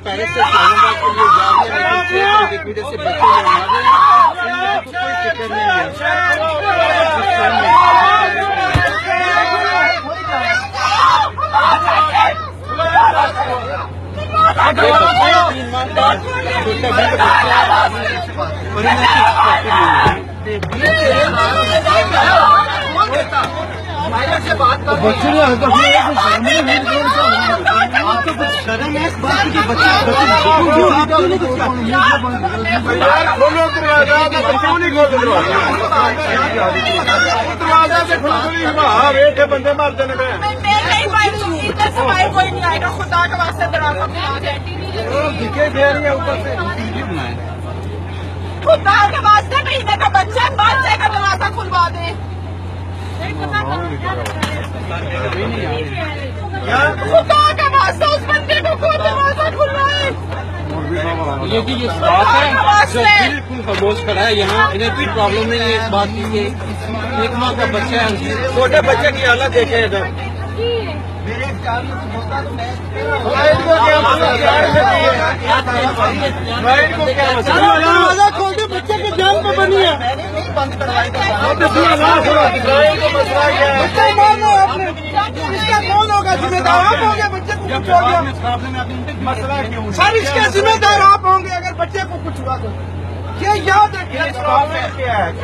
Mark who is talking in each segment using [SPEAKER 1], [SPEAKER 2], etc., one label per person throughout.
[SPEAKER 1] Palace से इस्लामाबाद के लिए जा रही है, वजह से बच्चे कोई फिक्र नहीं है। बच्चे ने आपको कुछ शर्म है इस बात की? बच्चे दरवाजा से बैठे बंदे मारते हैं। कोई नहीं आएगा, खुदा के वास्ते दरवाजा दिखे दे रही है ऊपर से। खुदा के वास्ते महीने का बच्चा बादशाह का दरवाजा खुलवा दे। खुदा का वास्ता उस बंदे को खुद दरवाजा खुलवाए। ये स्टाफ है जो बिल्कुल खामोश खड़ा है यहाँ, इन्हें कोई प्रॉब्लम नहीं है इस बात की। एक माँ का बच्चा है, छोटे बच्चे की हालत देखे इधर। दरवाजा खोल दे, बच्चे की जान पे बनी है। इसका कौन होगा जिम्मेदार? आप होंगे बच्चे को कुछ हो गया मसला क्यों? सर इसके जिम्मेदार आप होंगे अगर बच्चे को कुछ हुआ तो। ये याद रखिए,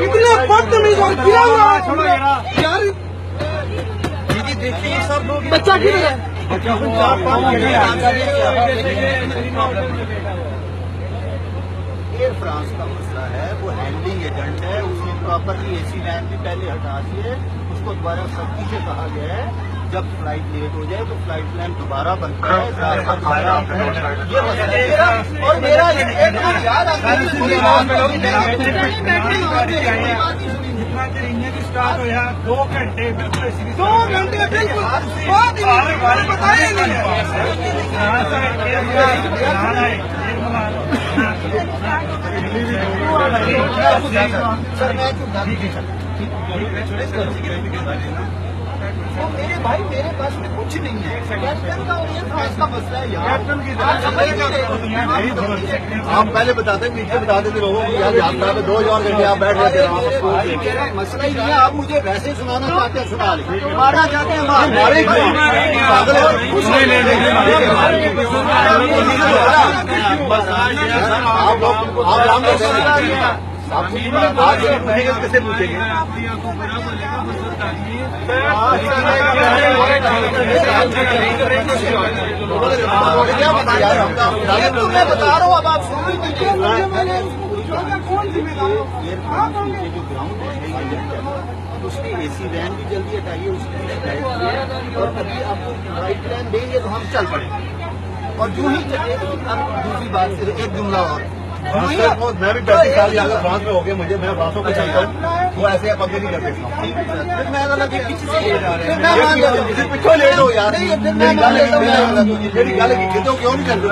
[SPEAKER 1] इतने बदतमीज और गिरा हुआ यार। दीदी देखिए सब लोग, बच्चा किधर है? एयर फ्रांस का मसला है, वो हैंडलिंग एजेंट है, उसने प्रॉपरली एसी वैन भी पहले हटा दिए। उसको दोबारा सख्ती से कहा गया है जब फ्लाइट लेट हो जाए तो फ्लाइट प्लान दोबारा बनता है। ये मसला है और मेरा याद आता है स्टार्ट हो 2 घंटे बिल्कुल 2 घंटे बिल्कुल बताए नहीं। सर मैं तो मेरे भाई मेरे पास में कुछ नहीं है। कैप्टन का और ये फ्रांस का मसला है यार। आप पहले बताते नीचे बता देते लोगों को यार यात्रा में 2000 घंटे आप बैठ रहे थे। मसला ही नहीं है, आप मुझे वैसे सुनाना चाहते हैं सुना ले, मारना चाहते हैं हमारे आप राम आज कैसे पूछेंगे? मैं बता रहा हूँ, अब आप सुन लीजिए। कौन जिम्मेदार हो? जो ग्राउंड है उसकी एसी वैन भी जल्दी हटाइए, उसकी और अभी आपको राइट प्लान देंगे तो हम चल पड़ेंगे। और जो ही चले अब दूसरी बात एक जुमला और मैं भी 35 साल अगर फ्रांस में हो गया मुझे, मैं फ्रांसों को चलता हूँ, वो ऐसे आप पक्के नहीं कर सकता। पिछले लेट हो यार, मेरी गल की तो क्यों नहीं करते?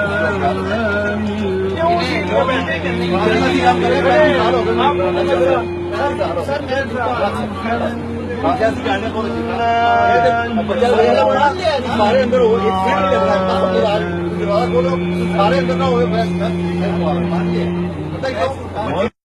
[SPEAKER 1] सारे अंदर हो सारे अंदर ना हो